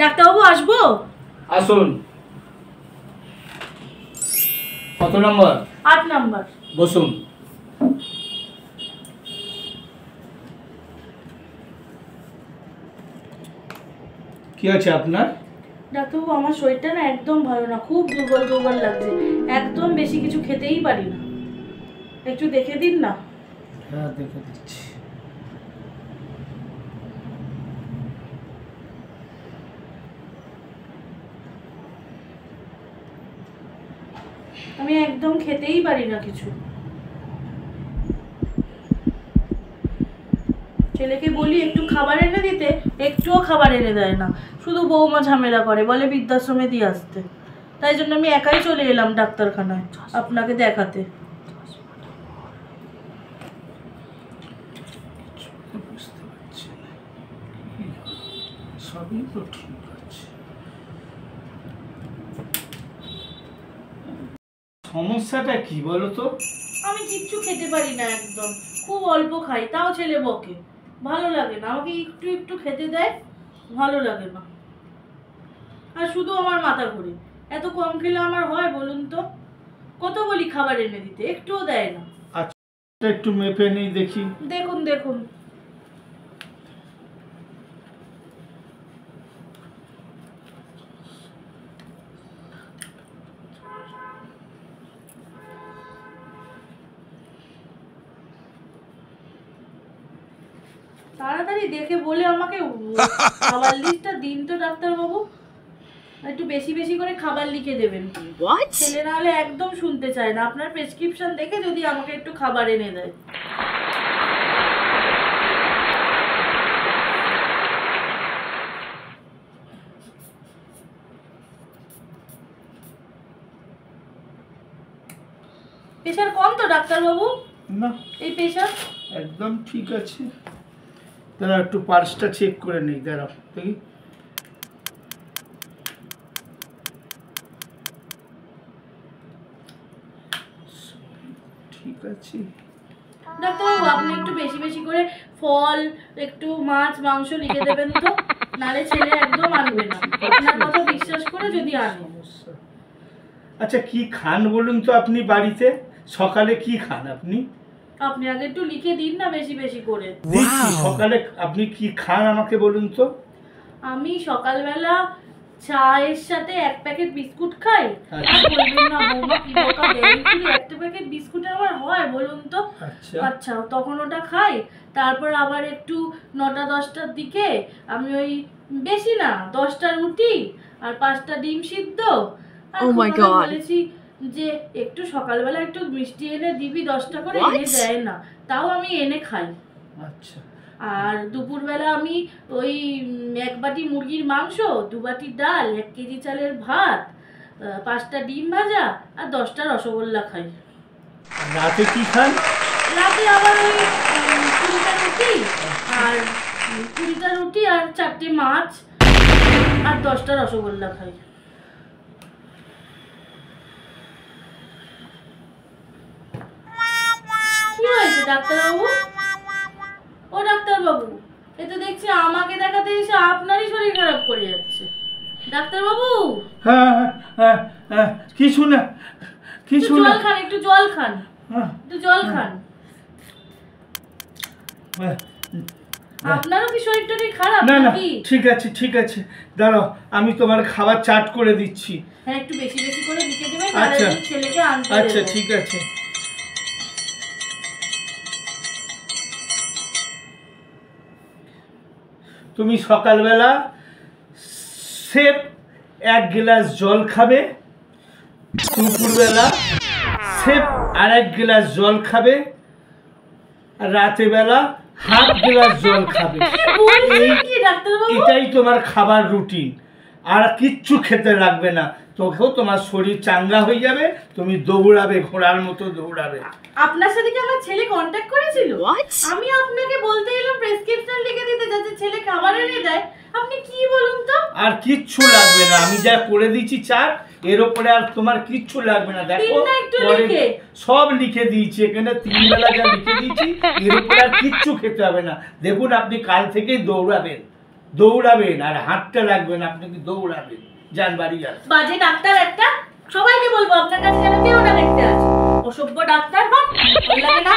ডাক্তারবাবু আসবো? আসুন। কত নম্বর? 8 নম্বর। বসুন। কি আছে আপনার? ডাক্তারবাবু আমার শরীরটা না একদম ভালো না, খুব দুর্বল দুর্বল লাগছে, একদম বেশি কিছু খেতেই পারি না, একটু দেখে দিন না। হ্যাঁ দেখে দিচ্ছি। আমি একদম খেতেই পারি না কিছু। ছেলেকে বলি একটু খাবার এনে দিতে, একটুও খাবার এনে দেয় না, শুধু বৌমা ঝামেলা করে, বলে বৃদ্ধাশ্রমে দিয়ে আসতে। তাই জন্য আমি একাই চলে এলাম ডাক্তারখানায় আপনাকে দেখাতে। বুঝতে পারছি না, সবই তো ঠিক আছে। সমস্যাটা কি বলো তো? আমি কিচ্ছু খেতে পারি না একদম, খুব অল্প খাই, তাও ছেলে বকে, ভালো লাগে না। আমাকে একটু একটু খেতে দেয়, ভালো লাগে না। আর শুধু আমার মাথা ঘুরে, এত কম খেলে আমার হয় বলুন তো? কত বলি খাবার এনে দিতে, একটুও দেয় না। আচ্ছা একটু মেপে নেই দেখি। দেখুন দেখুন। তাড়াতাড়ি দেখে বলে আমাকে খাবার লিস্টটা দিন তো ডাক্তারবাবু, একটু বেশি বেশি করে খাবার লিখে দেবেন। ছেলে না হলে একদম শুনতে চায় না, আপনার প্রেসক্রিপশন দেখে যদি আমাকে একটু খাবার এনে দেয়। প্রেশার কম তো ডাক্তারবাবু? না, এই প্রেশার একদম ঠিক আছে। দাঁড়াও একটু পার্সটা চেক করে নেই, দাঁড়াও দেখি। ঠিক আছে ডাক্তারবাবু, আপনি একটু বেশি বেশি করে ফল, একটু মাছ মাংস লিখে দেবেন তো, নালে ছেলে একদম আনবে না, আপনার কথা বিশ্বাস করে যদি আনে। আচ্ছা কি খান বলুন তো আপনি বাড়িতে? সকালে কি খান আপনি? আপনি আগে একটু লিখে দিন না বেশি বেশি করে। সকালে আপনি কি খান আমাকে বলুন তো? আমি সকালবেলা চায়ের সাথে 1 প্যাকেট বিস্কুট খাই। আর বলবেন না বৌমা কি বোকা দেয়, একটা প্যাকেট বিস্কুটে আমার হয় বলুন তো? আচ্ছা তখন ওটা খাই। তারপর আবার একটু 9টা 10টার দিকে আমি ওই বেশি না 10টা রুটি আর 5টা ডিম সিদ্ধ। আর বলেছি যে একটু সকালবেলা একটু মিষ্টি এনে দিবি, 10টা করে এনে দেয় না, তাও আমি এনে খাই। আচ্ছা। আর দুপুরবেলা আমি ওই 1 বাটি মুরগির মাংস, 2 বাটি ডাল, 1 কেজি চালের ভাত, 5টা ডিম ভাজা আর 10টা রসগোল্লা খাই। রাতে কি খান? রাতে আবার ওই 20টা রুটি আর 20টা রুটি আর 4টে মাছ আর 10টা রসগোল্লা খাই। কি হয়েছে ডাক্তারবাবু? ও ডাক্তারবাবু, এ তো দেখছি আমাকে দেখাতে এসে আপনারই শরীর খারাপ করে যাচ্ছে। ডাক্তারবাবু হ্যাঁ হ্যাঁ হ্যাঁ, কিছু না কিছু না। জল খান, একটু জল খান, একটু জল খান। আপনারও কি শরীরটা ঠিক খারাপ নাকি? ঠিক আছে ঠিক আছে, দাঁড়াও আমি তোমার খাবার চাট করে দিচ্ছি। হ্যাঁ একটু বেশি বেশি করে লিখে দেবেন, তাহলে ছেলেকে আনতে দেব। আচ্ছা ঠিক আছে। তুমি সকালবেলা সেপ 1 গ্লাস জল খাবে, দুপুরবেলা সেপ 1.5 গ্লাস জল খাবে, আর রাতের বেলা 1/2 গ্লাস জল খাবে। এটাই তোমার খাবার রুটিন, আর কিচ্ছু খেতে লাগবে না। তোকেও তোমার শরীর চাঙ্গা হয়ে যাবে, তুমি দৌড়াবে, ঘোড়ার মতো দৌড়াবে। আপনার সাথে কি আমার ছেলে কন্ট্যাক্ট করেছিল? আমি আপনাকে বলতে এলাম প্রেসক্রিপশন লিখে দিতে, যাতে ছেলে খাবার এনে দেয়। আপনি কি বলুন তো? আর কিচ্ছু লাগবে না, আমি যা করে দিয়েছি চাট, এর উপরে আর তোমার কিচ্ছু লাগবে না। দেখো সব লিখে দিয়েছি, এখানে 3 বেলা যা লিখে দিয়েছি, এর উপরে আর কিচ্ছু খেতে হবে না। দেখুন আপনি কাল থেকেই দৌড়াবেন, দৌড়াবেন আর হাতটা রাখবেন, আপনি কি দৌড়াবেন? যান বাড়ি যান। বাজে ডাক্তার একটা, সবাইকে বলবো আপনার কাছে যেন কেউ না দেখতে আসে। অসভ্য ডাক্তার, ভালো লাগে না।